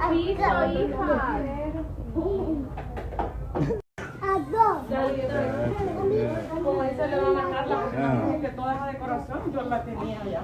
piso, hija. Como dice, le va a matarla porque no, que toda esa decoración yo la tenía ya.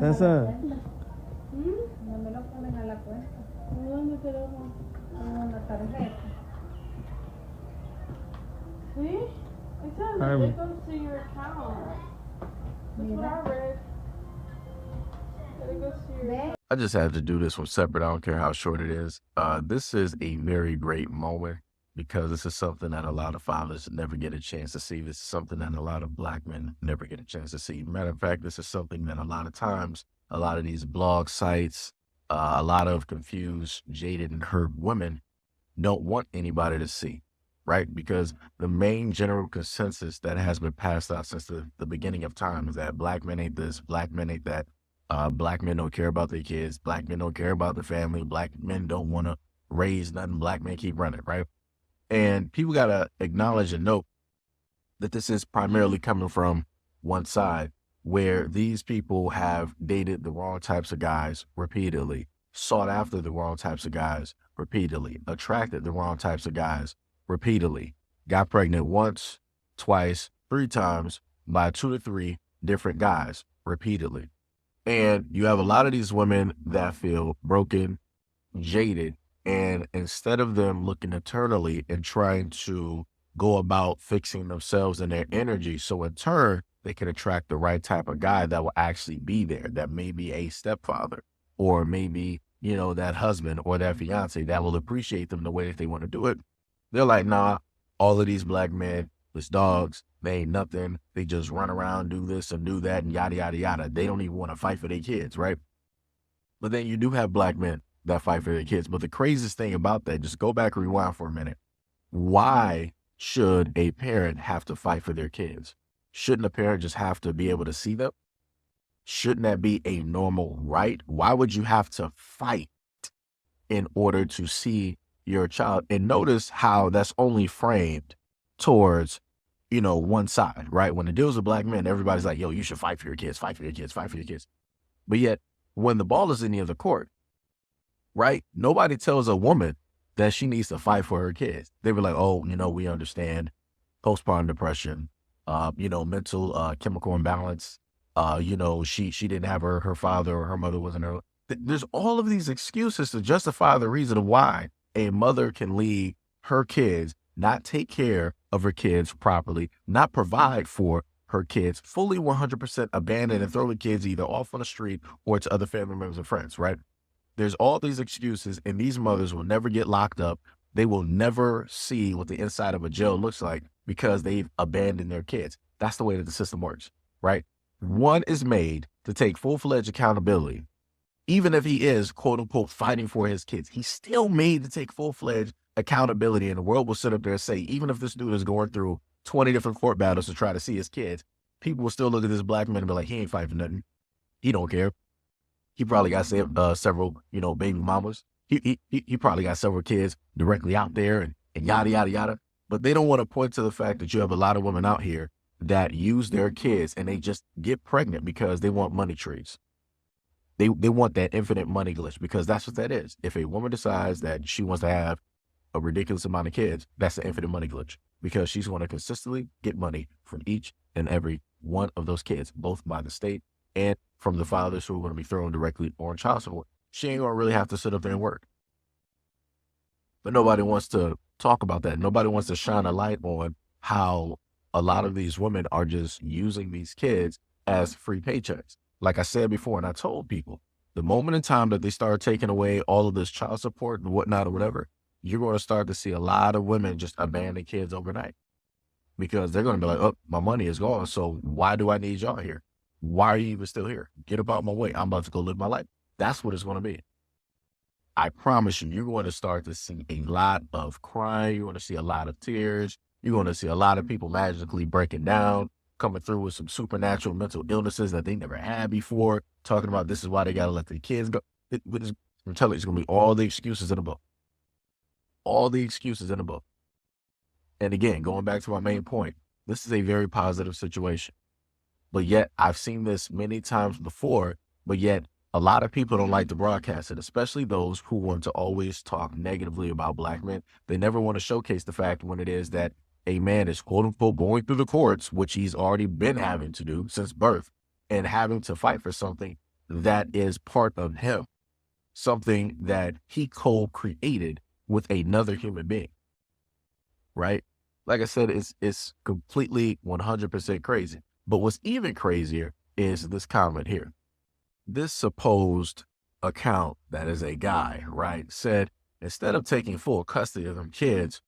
Sasa. No me lo ponen a la cuenta. ¿Dónde te lo ponen? En una tarjeta. ¿Sí? It says it goes to your account. That's what I read. It goes to your account. I just had to do this one separate. I don't care how short it is. This is a very great moment because this is something that a lot of fathers never get a chance to see. This is something that a lot of Black men never get a chance to see. Matter of fact, this is something that a lot of times, a lot of these blog sites, a lot of confused, jaded, and hurt women don't want anybody to see, right? Because the main general consensus that has been passed out since the beginning of time is that Black men ain't this, Black men ain't that. Black men don't care about their kids. Black men don't care about the family. Black men don't want to raise nothing. Black men keep running, right? And people got to acknowledge and note that this is primarily coming from one side, where these people have dated the wrong types of guys repeatedly, sought after the wrong types of guys repeatedly, attracted the wrong types of guys repeatedly, got pregnant once, twice, 3 times by 2 to 3 different guys repeatedly. And you have a lot of these women that feel broken, jaded, and instead of them looking internally and trying to go about fixing themselves and their energy, so in turn, they can attract the right type of guy that will actually be there, that may be a stepfather, or maybe, you know, that husband or that fiance that will appreciate them the way that they want to do it. They're like, nah, all of these Black men, these dogs, they ain't nothing. They just run around, do this and do that and yada, yada, yada. They don't even want to fight for their kids, right? But then you do have Black men that fight for their kids. But the craziest thing about that, just go back and rewind for a minute. Why should a parent have to fight for their kids? Shouldn't a parent just have to be able to see them? Shouldn't that be a normal right? Why would you have to fight in order to see your child? And notice how that's only framed towards, you know, one side, right? When it deals with Black men, everybody's like, yo, you should fight for your kids, fight for your kids, fight for your kids. But yet, when the ball is in the other court, right, nobody tells a woman that she needs to fight for her kids. They were like, oh, you know, we understand postpartum depression, you know, mental chemical imbalance, you know, she didn't have her father or her mother wasn't her. There's all of these excuses to justify the reason why a mother can leave her kids, not take care of her kids properly, not provide for her kids, fully 100% abandon and throw the kids either off on the street or to other family members and friends, right? There's all these excuses, and these mothers will never get locked up. They will never see what the inside of a jail looks like because they've abandoned their kids. That's the way that the system works, right? One is made to take full-fledged accountability. Even if he is, quote unquote, fighting for his kids, he's still made to take full-fledged accountability. And the world will sit up there and say, even if this dude is going through 20 different court battles to try to see his kids, people will still look at this Black man and be like, he ain't fighting for nothing. He don't care. He probably got several, you know, baby mamas. He probably got several kids directly out there and yada, yada, yada. But they don't want to point to the fact that you have a lot of women out here that use their kids and they just get pregnant because they want money trees. They want that infinite money glitch, because that's what that is. If a woman decides that she wants to have a ridiculous amount of kids, that's the infinite money glitch, because she's going to consistently get money from each and every one of those kids, both by the state and from the fathers who are going to be thrown directly on child support. She ain't going to really have to sit up there and work. But nobody wants to talk about that. Nobody wants to shine a light on how a lot of these women are just using these kids as free paychecks. Like I said before, and I told people, the moment in time that they start taking away all of this child support and whatnot or whatever, you're going to start to see a lot of women just abandon kids overnight, because they're going to be like, oh, my money is gone, so why do I need y'all here? Why are you even still here? Get about my way. I'm about to go live my life. That's what it's going to be. I promise you, you're going to start to see a lot of crying. You're going to see a lot of tears. You're going to see a lot of people magically breaking down, coming through with some supernatural mental illnesses that they never had before, talking about this is why they got to let their kids go. I'm telling you, it's going to be all the excuses in the book. All the excuses in the book. And again, going back to my main point, This is a very positive situation. But yet I've seen this many times before, but yet a lot of people don't like to broadcast it, especially those who want to always talk negatively about black men. They never want to showcase the fact when it is that a man is quote unquote going through the courts, which he's already been having to do since birth, and having to fight for something that is part of him, something that he co-created with another human being, right? Like I said, it's completely 100% crazy. But what's even crazier is this comment here. This supposed account that is a guy, right, said, instead of taking full custody of them kids,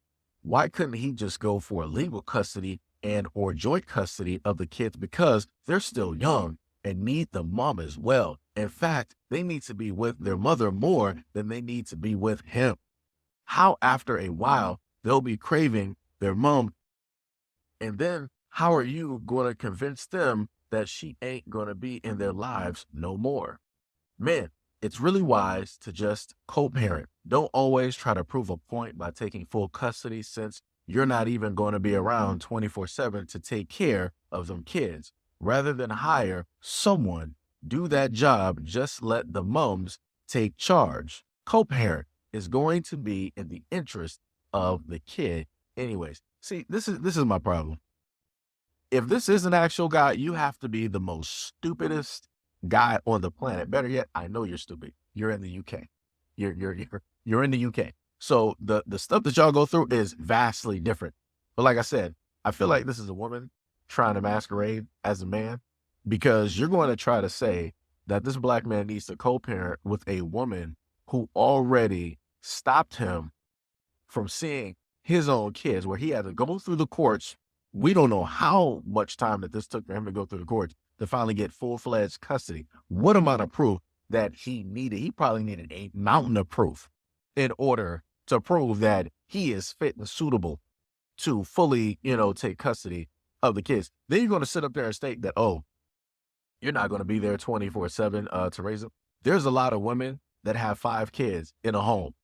why couldn't he just go for legal custody and or joint custody of the kids because they're still young and need the mom as well. In fact, they need to be with their mother more than they need to be with him. How after a while they'll be craving their mom, and then how are you going to convince them that she ain't going to be in their lives no more? Men, it's really wise to just co-parent. Don't always try to prove a point by taking full custody, since you're not even going to be around 24/7 to take care of them kids. Rather than hire someone, do that job, just let the mums take charge. Co-parent is going to be in the interest of the kid anyways. See, this is my problem. If this is an actual guy, you have to be the most stupidest guy on the planet. Better yet, I know you're stupid. You're in the UK. You're in the UK. So the stuff that y'all go through is vastly different. But like I said, I feel like this is a woman trying to masquerade as a man, because you're going to try to say that this black man needs to co-parent with a woman who already stopped him from seeing his own kids, where he had to go through the courts. We don't know how much time that this took for him to go through the courts to finally get full-fledged custody. What amount of proof that he needed? He probably needed a mountain of proof in order to prove that he is fit and suitable to fully, take custody of the kids. Then you're going to sit up there and state that, oh, you're not going to be there 24/7 to raise them. There's a lot of women that have 5 kids in a home.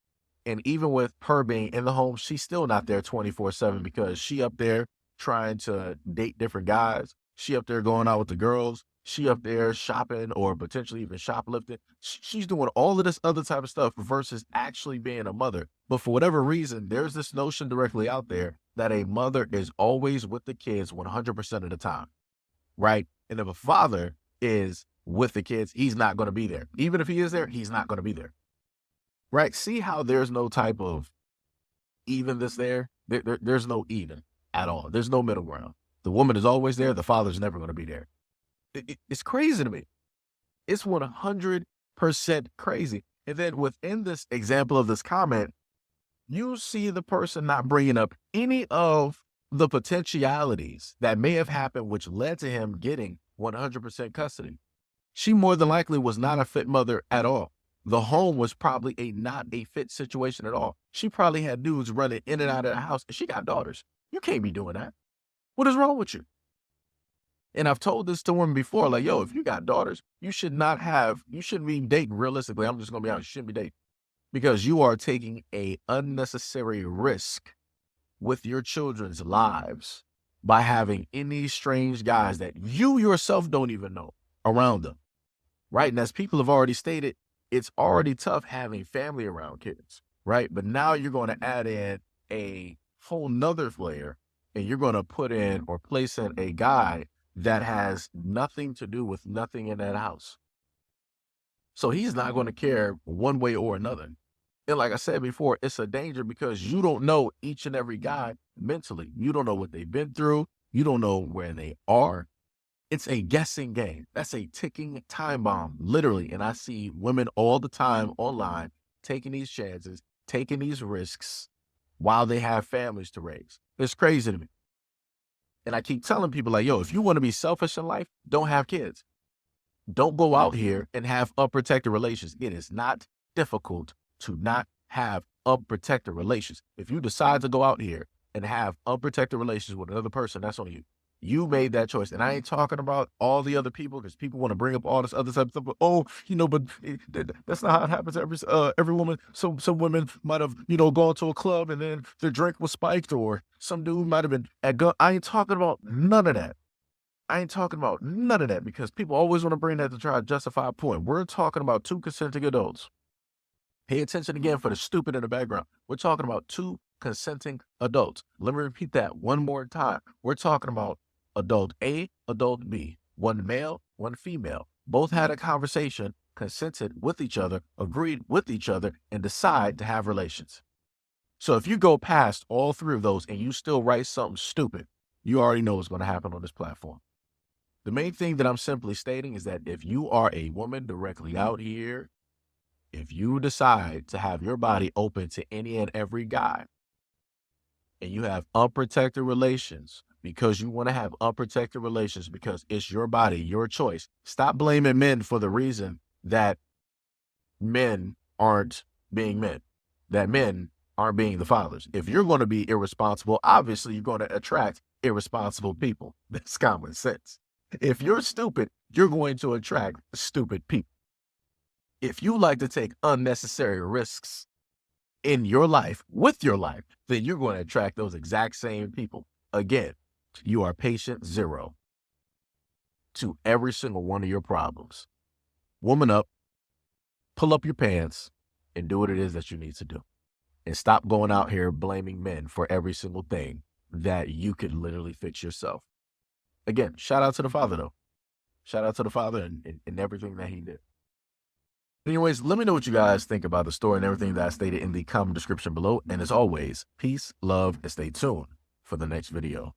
And even with her being in the home, she's still not there 24/7, because she up there trying to date different guys. She up there going out with the girls. She up there shopping or potentially even shoplifting. She's doing all of this other type of stuff versus actually being a mother. But for whatever reason, there's this notion directly out there that a mother is always with the kids 100% of the time, right? And if a father is with the kids, he's not going to be there. Even if he is there, he's not going to be there. Right? See how there's no type of evenness there? There's no even at all. There's no middle ground. The woman is always there. The father's never going to be there. It's crazy to me. It's 100% crazy. And then within this example of this comment, you see the person not bringing up any of the potentialities that may have happened, which led to him getting 100% custody. She more than likely was not a fit mother at all. The home was probably not a fit situation at all. She probably had dudes running in and out of the house, and she got daughters. You can't be doing that. What is wrong with you? And I've told this to women before, like, yo, if you got daughters, you shouldn't be dating realistically. I'm just going to be honest, you shouldn't be dating, because you are taking a unnecessary risk with your children's lives by having any strange guys that you yourself don't even know around them, right? And as people have already stated, it's already tough having family around kids, right? But now you're going to add in a whole nother layer, and you're going to put in or place in a guy that has nothing to do with nothing in that house. So he's not going to care one way or another. And like I said before, it's a danger, because you don't know each and every guy mentally. You don't know what they've been through. You don't know where they are. It's a guessing game. That's a ticking time bomb, literally. And I see women all the time online taking these chances, taking these risks while they have families to raise. It's crazy to me. And I keep telling people, like, yo, if you want to be selfish in life, don't have kids. Don't go out here and have unprotected relations. It is not difficult to not have unprotected relations. If you decide to go out here and have unprotected relations with another person, that's on you. You made that choice. And I ain't talking about all the other people, because people want to bring up all this other type of stuff. But, oh, but that's not how it happens to every woman. Some women might have, gone to a club and then their drink was spiked, or some dude might have been at gun. I ain't talking about none of that. Because people always want to bring that to try to justify a point. We're talking about two consenting adults. Pay attention again for the stupid in the background. We're talking about two consenting adults. Let me repeat that one more time. We're talking about adult A, adult B, one male, one female. Both had a conversation, consented with each other, agreed with each other, and decide to have relations. So if you go past all three of those and you still write something stupid, you already know what's going to happen on this platform. The main thing that I'm simply stating is that if you are a woman directly out here, if you decide to have your body open to any and every guy, and you have unprotected relations because you want to have unprotected relations because it's your body, your choice, stop blaming men for the reason that men aren't being men, that men aren't being the fathers. If you're going to be irresponsible, obviously you're going to attract irresponsible people. That's common sense. If you're stupid, you're going to attract stupid people. If you like to take unnecessary risks in your life, with your life, then you're going to attract those exact same people. Again, you are patient zero to every single one of your problems. Woman up, pull up your pants, and do what it is that you need to do. And stop going out here blaming men for every single thing that you could literally fix yourself. Again, shout out to the father, though. Shout out to the father and everything that he did. Anyways, let me know what you guys think about the story and everything that I stated in the comment description below. And as always, peace, love, and stay tuned for the next video.